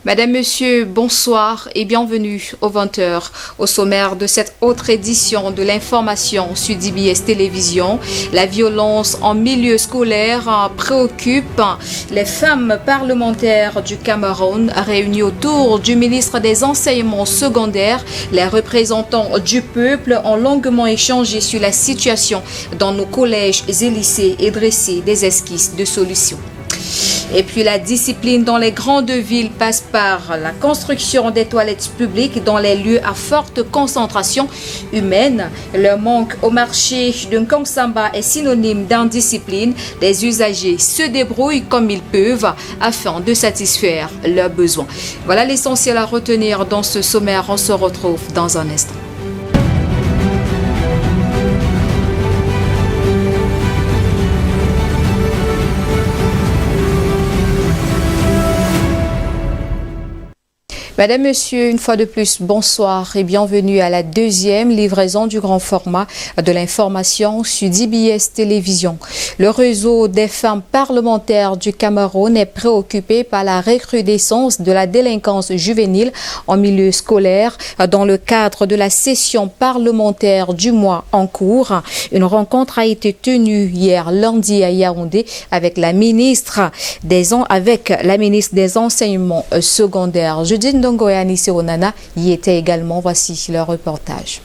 Madame, Monsieur, bonsoir et bienvenue au 20h. Au sommaire de cette autre édition de l'information sur DBS Télévision, la violence en milieu scolaire préoccupe les femmes parlementaires du Cameroun réunies autour du ministre des Enseignements secondaires. Les représentants du peuple ont longuement échangé sur la situation dans nos collèges et lycées et dressé des esquisses de solutions. Et puis la discipline dans les grandes villes passe par la construction des toilettes publiques dans les lieux à forte concentration humaine. Le manque au marché d'un Kongsamba est synonyme d'indiscipline. Les usagers se débrouillent comme ils peuvent afin de satisfaire leurs besoins. Voilà l'essentiel à retenir dans ce sommaire. On se retrouve dans un instant. Madame, Monsieur, une fois de plus, bonsoir et bienvenue à la deuxième livraison du grand format de l'information sur DBS Télévision. Le réseau des femmes parlementaires du Cameroun est préoccupé par la recrudescence de la délinquance juvénile en milieu scolaire. Dans le cadre de la session parlementaire du mois en cours, une rencontre a été tenue hier lundi à Yaoundé avec la ministre des Enseignements secondaires. Judith Ngoyani Seronana y était également. Voici le reportage.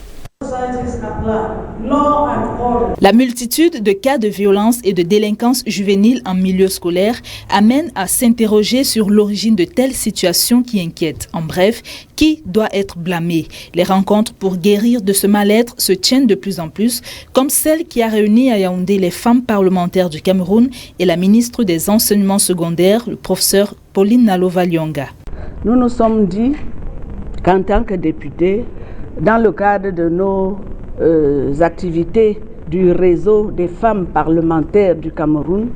La multitude de cas de violence et de délinquance juvénile en milieu scolaire amène à s'interroger sur l'origine de telles situations qui inquiètent. En bref, qui doit être blâmé? Les rencontres pour guérir de ce mal-être se tiennent de plus en plus, comme celle qui a réuni à Yaoundé les femmes parlementaires du Cameroun et la ministre des Enseignements secondaires, le professeur Pauline Nalova-Lyonga. Nous nous sommes dit qu'en tant que députés, dans le cadre de nos activités du réseau des femmes parlementaires du Cameroun,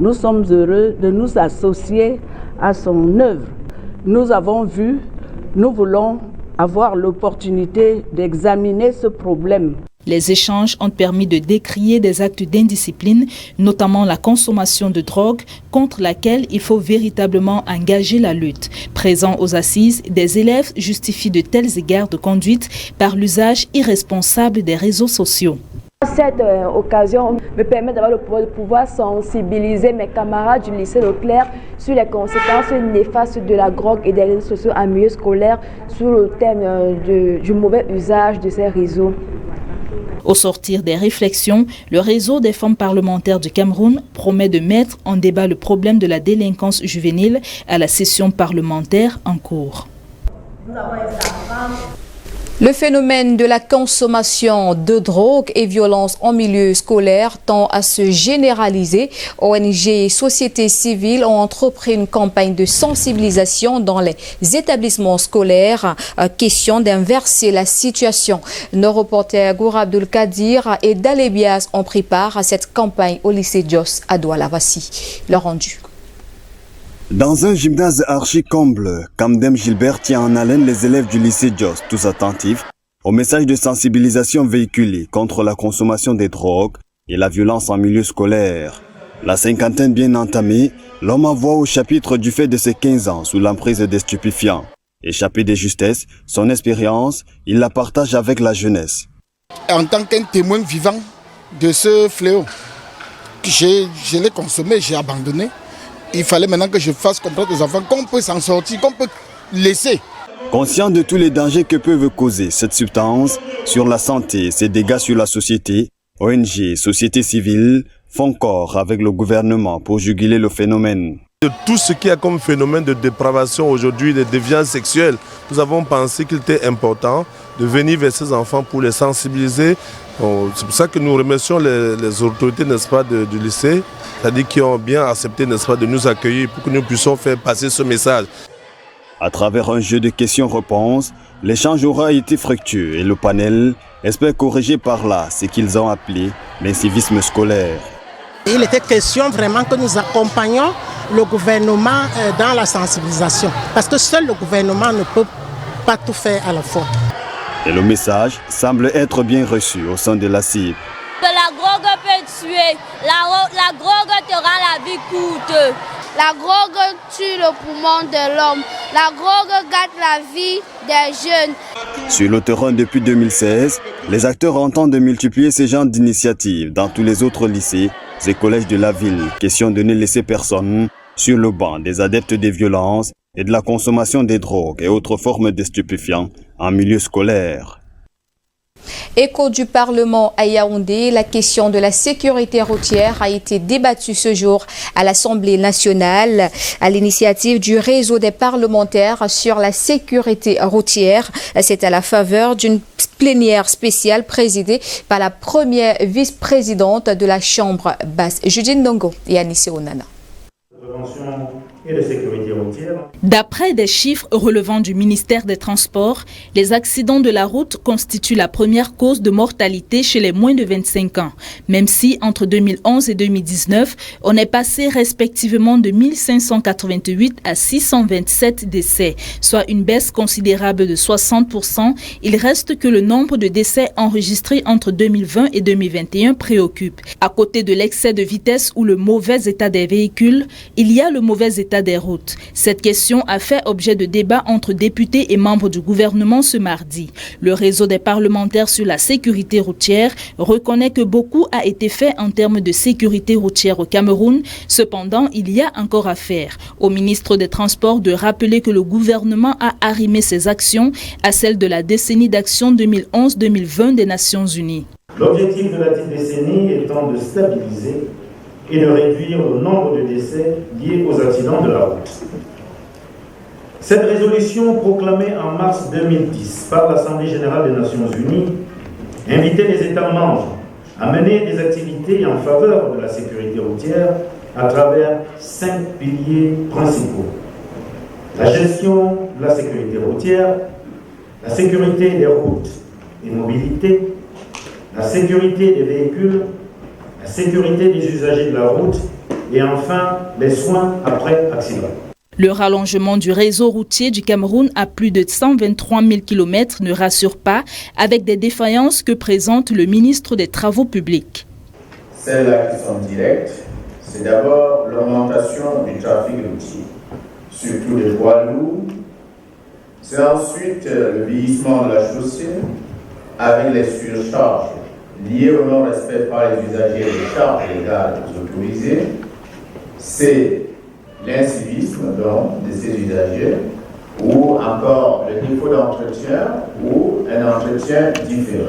nous sommes heureux de nous associer à son œuvre. Nous voulons avoir l'opportunité d'examiner ce problème. Les échanges ont permis de décrier des actes d'indiscipline, notamment la consommation de drogue, contre laquelle il faut véritablement engager la lutte. Présents aux assises, des élèves justifient de tels égards de conduite par l'usage irresponsable des réseaux sociaux. Cette occasion me permet d'avoir le pouvoir sensibiliser mes camarades du lycée Leclerc sur les conséquences néfastes de la drogue et des réseaux sociaux en milieu scolaire, sur le thème du mauvais usage de ces réseaux. Au sortir des réflexions, le réseau des femmes parlementaires du Cameroun promet de mettre en débat le problème de la délinquance juvénile à la session parlementaire en cours. Le phénomène de la consommation de drogue et violence en milieu scolaire tend à se généraliser. ONG et sociétés civiles ont entrepris une campagne de sensibilisation dans les établissements scolaires. Question d'inverser la situation. Nos reporters Goura Abdul Kadir et Dalébias ont pris part à cette campagne au lycée Jos à Douala. Voici le rendu. Dans un gymnase archi-comble, Kamdem Gilbert tient en haleine les élèves du lycée Jos, tous attentifs au message de sensibilisation véhiculé contre la consommation des drogues et la violence en milieu scolaire. La cinquantaine bien entamée, l'homme envoie au chapitre du fait de ses 15 ans sous l'emprise des stupéfiants. Échappé des justesses, son expérience, il la partage avec la jeunesse. En tant qu'un témoin vivant de ce fléau, je l'ai consommé, j'ai abandonné. Il fallait maintenant que je fasse comprendre aux enfants qu'on peut s'en sortir, qu'on peut laisser. Conscient de tous les dangers que peuvent causer cette substance sur la santé et ses dégâts sur la société, ONG et société civile font corps avec le gouvernement pour juguler le phénomène. De tout ce qu'il y a comme phénomène de dépravation aujourd'hui, de déviance sexuelle, nous avons pensé qu'il était important de venir vers ces enfants pour les sensibiliser. C'est pour ça que nous remercions les autorités, n'est-ce pas, du lycée, c'est-à-dire qui ont bien accepté, n'est-ce pas, de nous accueillir pour que nous puissions faire passer ce message. À travers un jeu de questions-réponses, l'échange aura été fructueux et le panel espère corriger par là ce qu'ils ont appelé l'incivisme scolaire. Il était question vraiment que nous accompagnions le gouvernement dans la sensibilisation, parce que seul le gouvernement ne peut pas tout faire à la fois. Et le message semble être bien reçu au sein de la cible. La drogue peut tuer, la drogue te rend la vie courte. La drogue tue le poumon de l'homme. La drogue gâte la vie des jeunes. Sur le terrain depuis 2016, les acteurs entendent multiplier ces genres d'initiatives dans tous les autres lycées et collèges de la ville. Question de ne laisser personne sur le banc des adeptes des violences et de la consommation des drogues et autres formes de stupéfiants en milieu scolaire. Écho du Parlement à Yaoundé, la question de la sécurité routière a été débattue ce jour à l'Assemblée nationale à l'initiative du réseau des parlementaires sur la sécurité routière. C'est à la faveur d'une plénière spéciale présidée par la première vice-présidente de la Chambre basse, Judith Ndongo et Anissé Onana. D'après des chiffres relevant du ministère des Transports, les accidents de la route constituent la première cause de mortalité chez les moins de 25 ans, même si entre 2011 et 2019, on est passé respectivement de 1588 à 627 décès, soit une baisse considérable de 60%. Il reste que le nombre de décès enregistrés entre 2020 et 2021 préoccupe. À côté de l'excès de vitesse ou le mauvais état des véhicules, il y a le mauvais état des routes. Cette question a fait objet de débats entre députés et membres du gouvernement ce mardi. Le réseau des parlementaires sur la sécurité routière reconnaît que beaucoup a été fait en termes de sécurité routière au Cameroun. Cependant, il y a encore à faire. Au ministre des Transports de rappeler que le gouvernement a arrimé ses actions à celles de la décennie d'action 2011-2020 des Nations Unies. L'objectif de la décennie étant de stabiliser et de réduire le nombre de décès liés aux accidents de la route. Cette résolution, proclamée en mars 2010 par l'Assemblée générale des Nations Unies, invitait les États membres à mener des activités en faveur de la sécurité routière à travers 5 piliers principaux. La gestion de la sécurité routière, la sécurité des routes et mobilités, la sécurité des véhicules, la sécurité des usagers de la route et enfin les soins après accident. Le rallongement du réseau routier du Cameroun à plus de 123 000 km ne rassure pas, avec des défaillances que présente le ministre des Travaux publics. Celles-là qui sont directes, c'est d'abord l'augmentation du trafic routier, surtout des poids lourds. C'est ensuite le vieillissement de la chaussée avec les surcharges liées au non-respect par les usagers des charges légales autorisées. C'est l'incivisme donc de ces usagers ou encore le défaut d'entretien ou un entretien différé.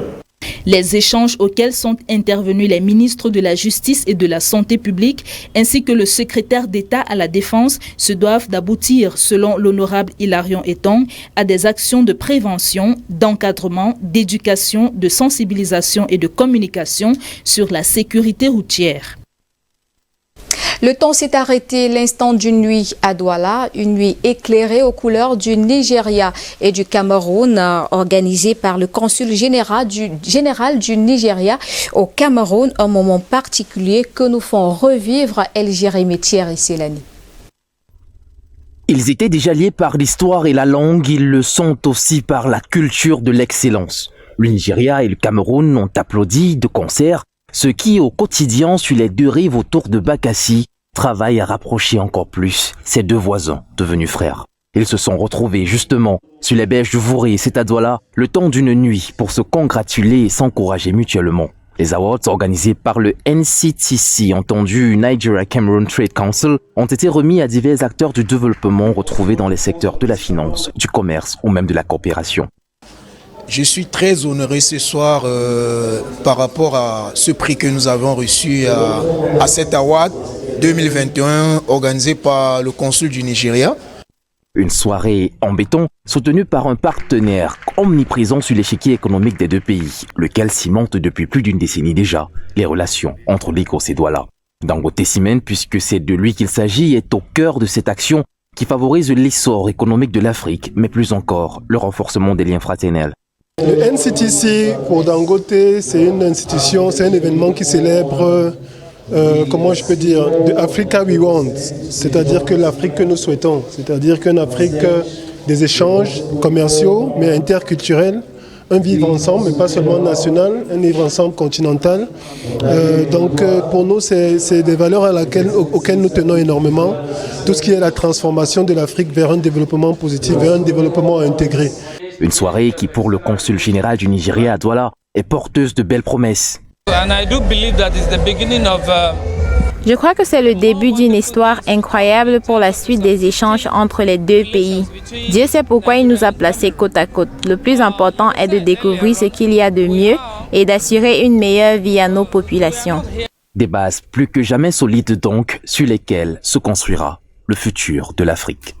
Les échanges auxquels sont intervenus les ministres de la Justice et de la Santé publique ainsi que le secrétaire d'État à la Défense se doivent d'aboutir, selon l'honorable Hilarion Etong, à des actions de prévention, d'encadrement, d'éducation, de sensibilisation et de communication sur la sécurité routière. Le temps s'est arrêté l'instant d'une nuit à Douala, une nuit éclairée aux couleurs du Nigeria et du Cameroun, organisée par le consul général du Nigeria au Cameroun, un moment particulier que nous font revivre El Jérémy Thierry Selani. Ils étaient déjà liés par l'histoire et la langue, ils le sont aussi par la culture de l'excellence. Le Nigeria et le Cameroun ont applaudi de concert, ce qui, au quotidien, sur les deux rives autour de Bakassi, travaille à rapprocher encore plus ces deux voisins devenus frères. Ils se sont retrouvés justement sur les berges du Vouré, c'est à Douala, le temps d'une nuit pour se congratuler et s'encourager mutuellement. Les awards organisés par le NCTC, entendu Nigeria Cameroon Trade Council, ont été remis à divers acteurs du développement retrouvés dans les secteurs de la finance, du commerce ou même de la coopération. Je suis très honoré ce soir par rapport à ce prix que nous avons reçu à cet award 2021 organisé par le consul du Nigeria. Une soirée en béton soutenue par un partenaire omniprésent sur l'échiquier économique des deux pays, lequel cimente depuis plus d'une décennie déjà les relations entre Lagos et Douala. Dangote Cement, puisque c'est de lui qu'il s'agit, est au cœur de cette action qui favorise l'essor économique de l'Afrique, mais plus encore le renforcement des liens fraternels. Le NCTC pour Dangote, c'est une institution, c'est un événement qui célèbre, comment je peux dire, the Africa we want, c'est-à-dire que l'Afrique que nous souhaitons, c'est-à-dire qu'une Afrique des échanges commerciaux, mais interculturels, un vivre ensemble, mais pas seulement national, un vivre ensemble continental. Donc pour nous, c'est des valeurs auxquelles nous tenons énormément. Tout ce qui est la transformation de l'Afrique vers un développement positif, vers un développement intégré. Une soirée qui, pour le consul général du Nigeria à Douala, est porteuse de belles promesses. Je crois que c'est le début d'une histoire incroyable pour la suite des échanges entre les deux pays. Dieu sait pourquoi il nous a placés côte à côte. Le plus important est de découvrir ce qu'il y a de mieux et d'assurer une meilleure vie à nos populations. Des bases plus que jamais solides donc, sur lesquelles se construira le futur de l'Afrique.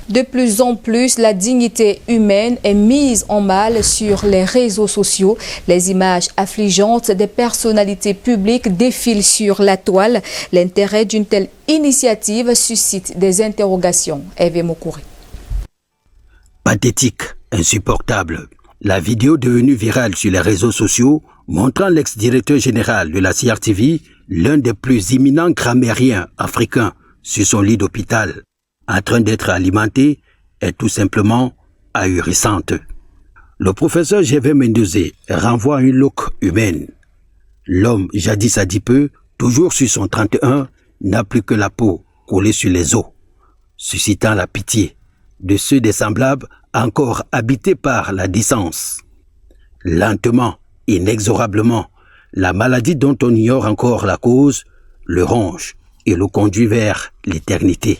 De plus en plus, la dignité humaine est mise en mal sur les réseaux sociaux. Les images affligeantes des personnalités publiques défilent sur la toile. L'intérêt d'une telle initiative suscite des interrogations. Hervé Mokouri. Pathétique, insupportable. La vidéo devenue virale sur les réseaux sociaux montrant l'ex-directeur général de la CRTV, l'un des plus éminents grammairiens africains, sur son lit d'hôpital, en train d'être alimenté, est tout simplement ahurissante. Le professeur Gervais Mendezé renvoie à une look humaine. L'homme jadis adipeux, toujours sur son 31, n'a plus que la peau collée sur les os, suscitant la pitié de ceux des semblables encore habités par la décence. Lentement, inexorablement, la maladie dont on ignore encore la cause le ronge et le conduit vers l'éternité.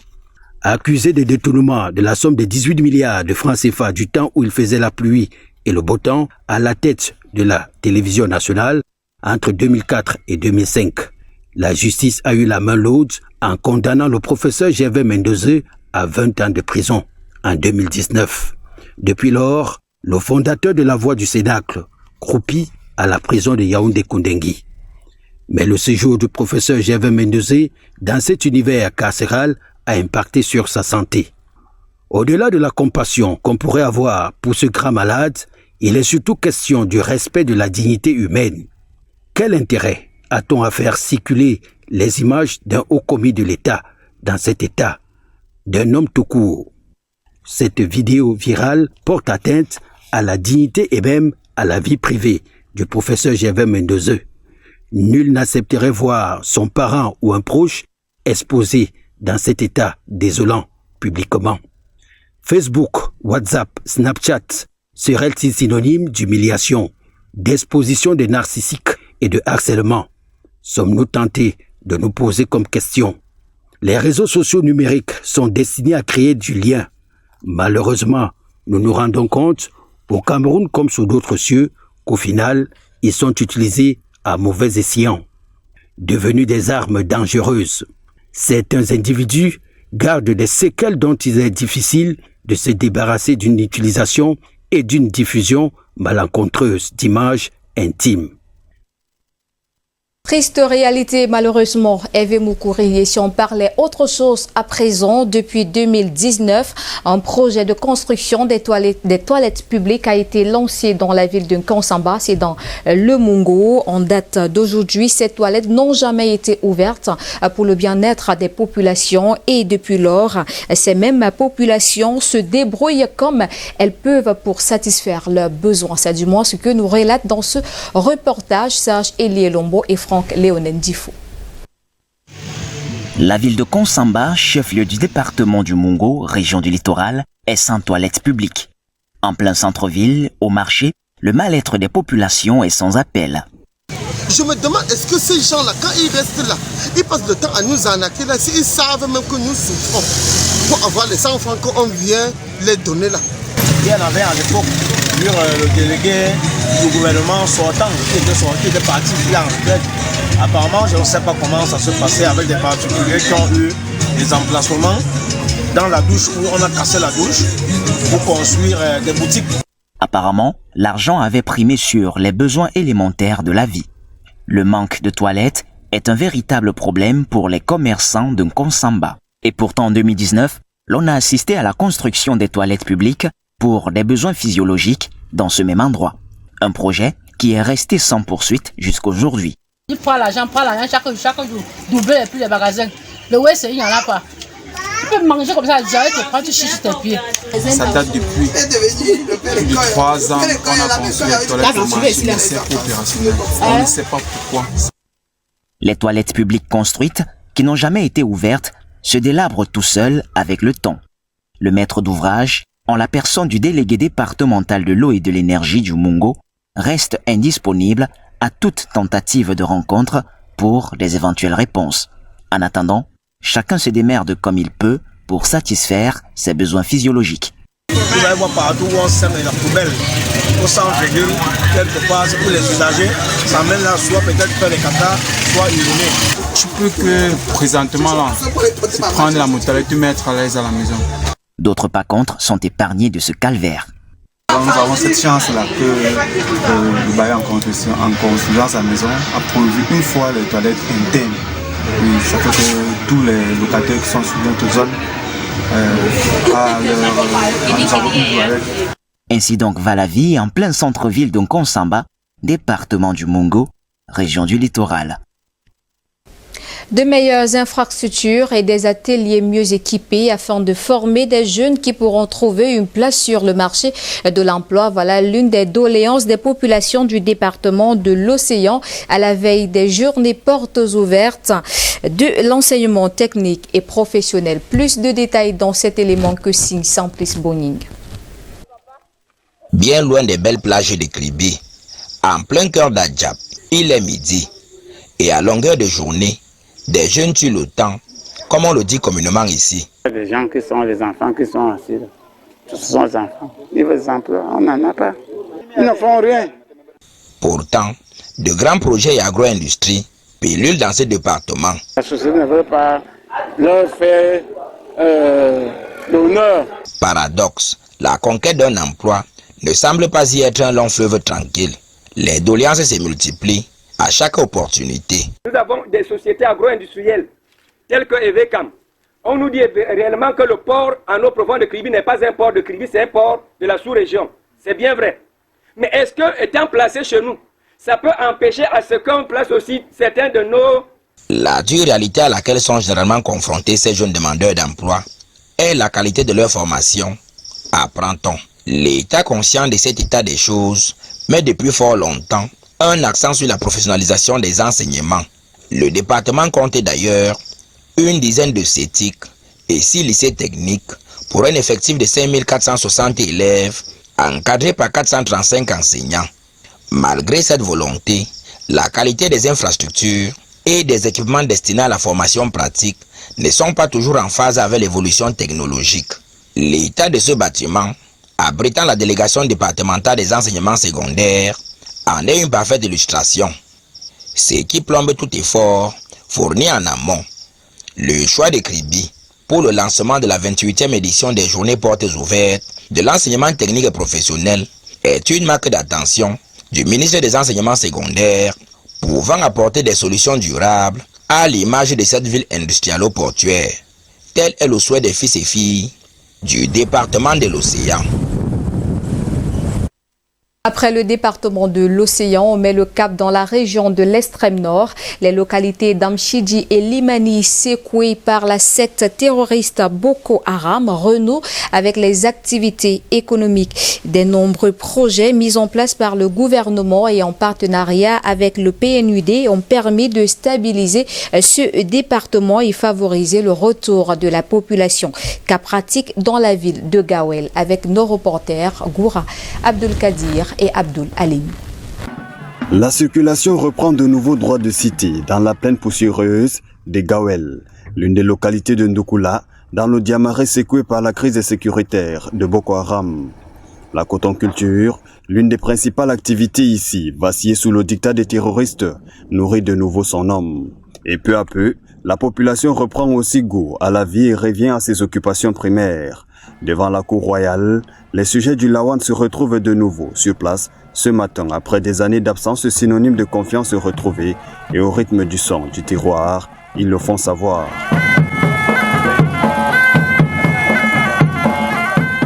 Accusé de détournement de la somme de 18 milliards de francs CFA du temps où il faisait la pluie et le beau temps à la tête de la télévision nationale entre 2004 et 2005, la justice a eu la main lourde en condamnant le professeur Gervais Mendezé à 20 ans de prison en 2019. Depuis lors, le fondateur de la Voix du Cénacle croupit à la prison de Yaoundé-Koundengui. Mais le séjour du professeur Gervais Mendezé dans cet univers carcéral a impacté sur sa santé. Au-delà de la compassion qu'on pourrait avoir pour ce grand malade, il est surtout question du respect de la dignité humaine. Quel intérêt a-t-on à faire circuler les images d'un haut commis de l'État dans cet état, d'un homme tout court? Cette vidéo virale porte atteinte à la dignité et même à la vie privée du professeur Gervais Mendezé. Nul n'accepterait voir son parent ou un proche exposé dans cet état désolant publiquement. Facebook, WhatsApp, Snapchat seraient-ils synonymes d'humiliation, d'exposition de narcissiques et de harcèlement? Sommes-nous tentés de nous poser comme question? Les réseaux sociaux numériques sont destinés à créer du lien. Malheureusement, nous nous rendons compte, au Cameroun comme sur d'autres cieux, qu'au final, ils sont utilisés à mauvais escient. Devenus des armes dangereuses, certains individus gardent des séquelles dont il est difficile de se débarrasser d'une utilisation et d'une diffusion malencontreuse d'images intimes. Triste réalité, malheureusement, Hervé Mokouri. Et si on parlait autre chose à présent, depuis 2019, un projet de construction des toilettes publiques a été lancé dans la ville de Nkansamba, c'est dans le Mungo. En date d'aujourd'hui, ces toilettes n'ont jamais été ouvertes pour le bien-être des populations et depuis lors, ces mêmes populations se débrouillent comme elles peuvent pour satisfaire leurs besoins. C'est du moins ce que nous relatent dans ce reportage Serge Elie Lombo et Franck Léonen Difo. La ville de Nkansamba, chef-lieu du département du Mungo, région du littoral, est sans toilettes publiques. En plein centre-ville, au marché, le mal-être des populations est sans appel. Je me demande, est-ce que ces gens-là, quand ils restent là, ils passent le temps à nous arnaquer là, s'ils savent même que nous souffrons pour avoir les enfants qu'on vient les donner là. Il y en avait à l'époque, le délégué du gouvernement sortant, qui était parti là en fait. Apparemment, je ne sais pas comment ça se passait avec des particuliers qui ont eu des emplacements dans la douche où on a cassé la douche pour construire des boutiques. Apparemment, l'argent avait primé sur les besoins élémentaires de la vie. Le manque de toilettes est un véritable problème pour les commerçants de Nkansamba. Et pourtant, en 2019, l'on a assisté à la construction des toilettes publiques pour des besoins physiologiques dans ce même endroit. Un projet qui est resté sans poursuite jusqu'aujourd'hui. Il prend l'argent chaque jour, doubler les prix des magasins. Le West, il n'y en a pas. peux manger comme ça direct, tu chiches tes pieds. Ça date depuis plus de 3 ans qu'on a construit les toilettes pour marcher, mais c'est opérationnel. On ne sait pas pourquoi. Les toilettes publiques construites, qui n'ont jamais été ouvertes, se délabrent tout seuls avec le temps. Le maître d'ouvrage, en la personne du délégué départemental de l'eau et de l'énergie du Mungo, reste indisponible à toute tentative de rencontre pour des éventuelles réponses. En attendant, chacun se démerde comme il peut pour satisfaire ses besoins physiologiques. Vous allez voir partout où on sème la poubelle, au centre-ville, quelque part, où les usagers s'emmènent là, soit peut-être faire les catas, soit uriner. Tu peux que présentement là, c'est prendre la moto et te mettre à l'aise à la maison. D'autres par contre sont épargnés de ce calvaire. Nous avons cette chance-là que le bail en construisant sa maison a produit une fois les toilettes internes. Oui, ça fait que tous les locataires qui sont sur notre zone nous avons une toilette. Ainsi donc va la vie en plein centre-ville de Nkonsamba, département du Mungo, région du littoral. De meilleures infrastructures et des ateliers mieux équipés afin de former des jeunes qui pourront trouver une place sur le marché de l'emploi. Voilà l'une des doléances des populations du département de l'Océan à la veille des journées portes ouvertes de l'enseignement technique et professionnel. Plus de détails dans cet élément que signe Simplice Boning. Bien loin des belles plages de Kribi, en plein cœur d'Adjab, il est midi et à longueur de journée, des jeunes tuent le temps, comme on le dit communément ici. Les gens qui sont les enfants qui sont assis là, ce sont les enfants. Ils veulent des emplois, on n'en a pas. Ils ne font rien. Pourtant, de grands projets et agro-industrie pullulent dans ce département. La société ne veut pas leur faire l'honneur. Paradoxe, la conquête d'un emploi ne semble pas y être un long fleuve tranquille. Les doléances se multiplient à chaque opportunité. Nous avons des sociétés agro-industrielles telles que Evecam. On nous dit réellement que le port en eau profonde de Kribi n'est pas un port de Kribi, c'est un port de la sous-région. C'est bien vrai. Mais est-ce que, étant placé chez nous, ça peut empêcher à ce qu'on place aussi certains de nos... La dure réalité à laquelle sont généralement confrontés ces jeunes demandeurs d'emploi est la qualité de leur formation, apprend-on. L'État conscient de cet état des choses met depuis fort longtemps un accent sur la professionnalisation des enseignements. Le département compte d'ailleurs une dizaine de CETIC et 6 lycées techniques pour un effectif de 5460 élèves encadrés par 435 enseignants. Malgré cette volonté, la qualité des infrastructures et des équipements destinés à la formation pratique ne sont pas toujours en phase avec l'évolution technologique. L'état de ce bâtiment, abritant la délégation départementale des enseignements secondaires, en est une parfaite illustration. Ce qui plombe tout effort fourni en amont. Le choix de Kribi pour le lancement de la 28e édition des journées portes ouvertes de l'enseignement technique et professionnel est une marque d'attention du ministre des enseignements secondaires pouvant apporter des solutions durables à l'image de cette ville industrialo-portuaire. Tel est le souhait des fils et filles du département de l'Océan. Après le département de l'Océan, on met le cap dans la région de l'extrême nord. Les localités d'Amchidji et Limani secouées par la secte terroriste Boko Haram renouent avec les activités économiques. Des nombreux projets mis en place par le gouvernement et en partenariat avec le PNUD ont permis de stabiliser ce département et favoriser le retour de la population. Cas pratique dans la ville de Gawel avec nos reporters Goura Abdulkadir et Abdul Alim. La circulation reprend de nouveau droit de cité dans la plaine poussiéreuse de Gawel, l'une des localités de Ndoukoula, dans le Diamaré secoué par la crise sécuritaire de Boko Haram. La coton-culture, l'une des principales activités ici, vacillait sous le diktat des terroristes, nourrit de nouveau son homme. Et peu à peu, la population reprend aussi goût à la vie et revient à ses occupations primaires. Devant la cour royale, les sujets du Lawan se retrouvent de nouveau sur place ce matin après des années d'absence synonyme de confiance retrouvée et au rythme du son du tiroir, ils le font savoir.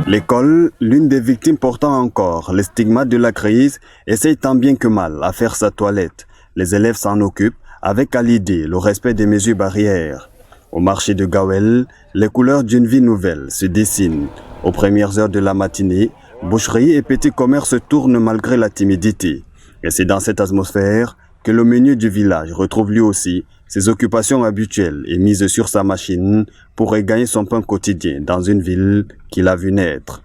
L'école, l'une des victimes portant encore les stigmates de la crise, essaye tant bien que mal à faire sa toilette. Les élèves s'en occupent avec à l'idée le respect des mesures barrières. Au marché de Gawel, les couleurs d'une vie nouvelle se dessinent. Aux premières heures de la matinée, boucherie et petits commerces tournent malgré la timidité. Et c'est dans cette atmosphère que le meunier du village retrouve lui aussi ses occupations habituelles et mise sur sa machine pour gagner son pain quotidien dans une ville qu'il a vu naître.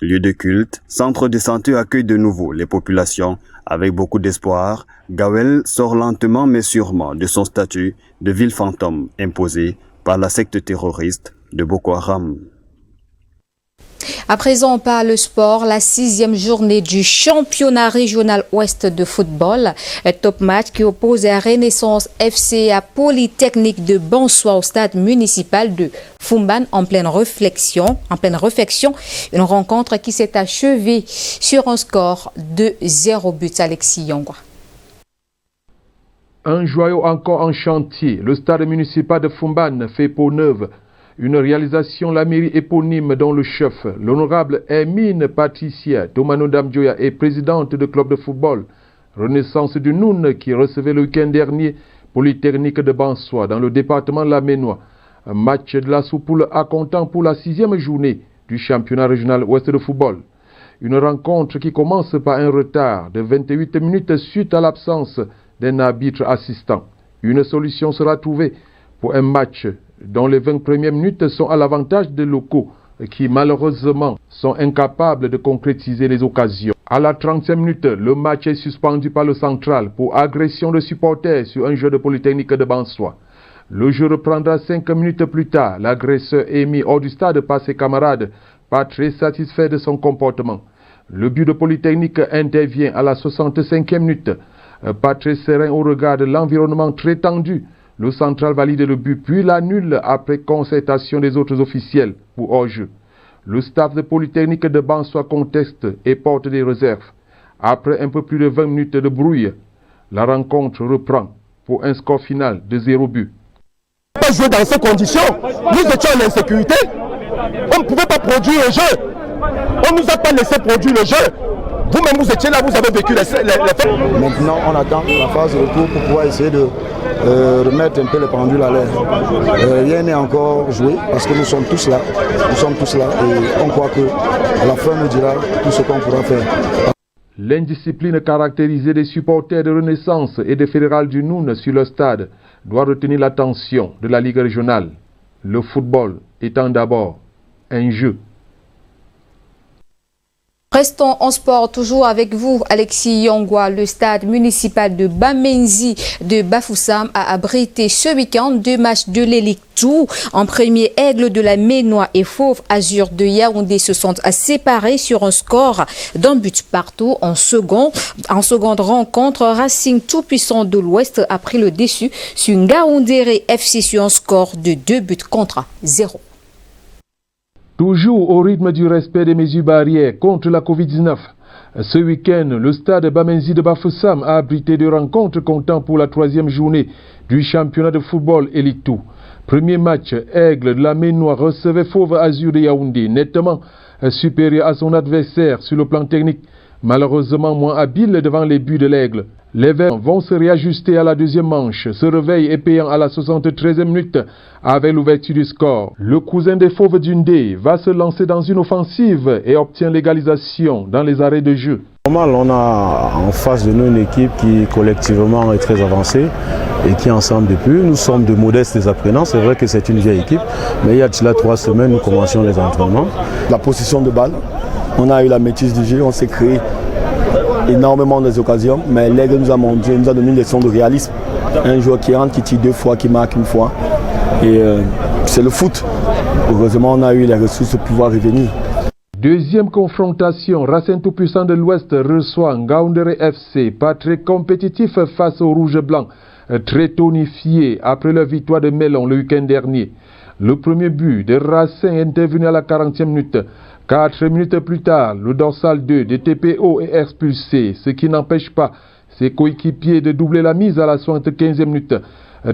Lieu de culte, centre de santé accueille de nouveau les populations. Avec beaucoup d'espoir, Gawel sort lentement mais sûrement de son statut de ville fantôme imposé par la secte terroriste de Boko Haram. À présent, on parle sport. La 6e journée du championnat régional ouest de football. Un top match qui oppose à Renaissance FC à Polytechnique de Bansoua au stade municipal de Fumban en pleine réflexion. Une rencontre qui s'est achevée sur un score de 0 buts. Alexis Yongwa. Un joyau encore en chantier. Le stade municipal de Fumban fait peau neuve. Une réalisation, la mairie éponyme dont le chef, l'honorable Hermine Patricia Domano Damjoya est présidente du club de football Renaissance du Noun qui recevait le week-end dernier Polytechnique de Bansoua dans le département de la Ménois. Un match de la sous-poule à comptant pour la 6e journée du championnat régional ouest de football. Une rencontre qui commence par un retard de 28 minutes suite à l'absence d'un arbitre assistant. Une solution sera trouvée pour un match dont les 20 premières minutes sont à l'avantage des locaux qui malheureusement sont incapables de concrétiser les occasions. À la 30e minute, le match est suspendu par le central pour agression de supporters sur un jeu de Polytechnique de Bansoua. Le jeu reprendra 5 minutes plus tard. L'agresseur est mis hors du stade par ses camarades, pas très satisfait de son comportement. Le but de Polytechnique intervient à la 65e minute. Pas très serein au regard de l'environnement très tendu. Le central valide le but puis l'annule après concertation des autres officiels pour hors-jeu. Le staff de Polytechnique de Bansoua conteste et porte des réserves. Après un peu plus de 20 minutes de brouille, la rencontre reprend pour un score final de 0 but. On ne peut pas jouer dans ces conditions. Nous étions en insécurité. On ne pouvait pas produire le jeu. On ne nous a pas laissé produire le jeu. Vous-même, vous étiez là, vous avez vécu les faits. Maintenant, on attend la phase de retour pour pouvoir essayer de remettre un peu les pendules à l'air. Rien n'est encore joué parce que nous sommes tous là. Nous sommes tous là et on croit qu'à la fin, nous dira tout ce qu'on pourra faire. L'indiscipline caractérisée des supporters de Renaissance et des fédérales du Noun sur le stade doit retenir l'attention de la Ligue régionale. Le football étant d'abord un jeu. Restons en sport, toujours avec vous, Alexis Yongwa. Le stade municipal de Bamenzi de Bafoussam a abrité ce week-end 2 matchs de l'élite Tour. En premier, Aigle de la Ménois et Fauve Azur de Yaoundé se sont séparés sur un score d'un but partout. En seconde rencontre, Racing Tout-Puissant de l'Ouest a pris le dessus sur Ngaoundéré FC sur un score de 2 buts contre 0. Toujours au rythme du respect des mesures barrières contre la Covid-19. Ce week-end, le stade Bamenzi de Bafoussam a abrité 2 rencontres comptant pour la 3e journée du championnat de football Élite 2. Premier match, Aigle de la Ménois recevait Fauve Azur de Yaoundé, nettement supérieur à son adversaire sur le plan technique, malheureusement moins habile devant les buts de l'Aigle. Les Verts vont se réajuster à la 2e manche. Ce réveil est payant à la 73e minute avec l'ouverture du score. Le cousin des Fauves d'Undé va se lancer dans une offensive et obtient l'égalisation dans les arrêts de jeu. Normal, on a en face de nous une équipe qui collectivement est très avancée et qui ensemble depuis. Nous sommes de modestes apprenants. C'est vrai que c'est une vieille équipe, mais il y a de cela 3 semaines, nous commencions les entraînements. La possession de balle, on a eu la maîtrise du jeu, on s'est créé énormément d'occasions, mais l'Aigle nous a montré, nous a donné une leçon de réalisme. Un joueur qui rentre, qui tire 2 fois, qui marque 1 fois. Et c'est le foot. Heureusement, on a eu les ressources pour pouvoir revenir. Deuxième confrontation, Racing Tout-Puissant de l'Ouest reçoit Ngaoundéré FC, pas très compétitif face au Rouge-Blanc, très tonifié après leur victoire de Melon le week-end dernier. Le premier but de Racing est intervenu à la 40e minute. 4 minutes plus tard, le dorsal 2 de TPO est expulsé, ce qui n'empêche pas ses coéquipiers de doubler la mise à la 75e minute.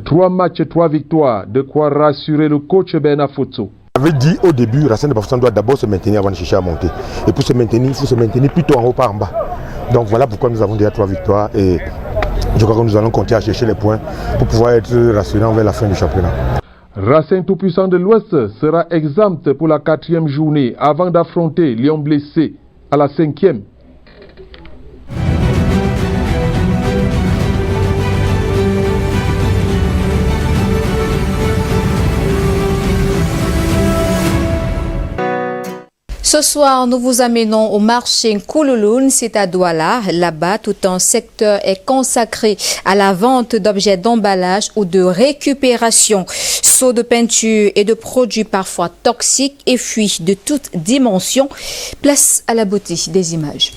3 matchs, 3 victoires, de quoi rassurer le coach Bernard Fotso. J'avais dit au début, Racing de Bafoussam doit d'abord se maintenir avant de chercher à monter. Et pour se maintenir, il faut se maintenir plutôt en haut, pas en bas. Donc voilà pourquoi nous avons déjà 3 victoires et je crois que nous allons continuer à chercher les points pour pouvoir être rassurés vers la fin du championnat. Racing tout-puissant de l'Ouest sera exempt pour la 4e journée avant d'affronter Lyon blessé à la 5e. Ce soir, nous vous amenons au marché Nkoulouloun, c'est à Douala. Là-bas, tout un secteur est consacré à la vente d'objets d'emballage ou de récupération. Seaux de peinture et de produits parfois toxiques et fuient de toutes dimensions. Place à la beauté des images.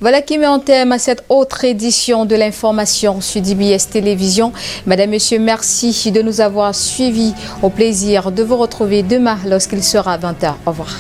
Voilà qui met en thème à cette autre édition de l'information sur DBS Télévision. Madame, Monsieur, merci de nous avoir suivis. Au plaisir de vous retrouver demain lorsqu'il sera 20h. Au revoir.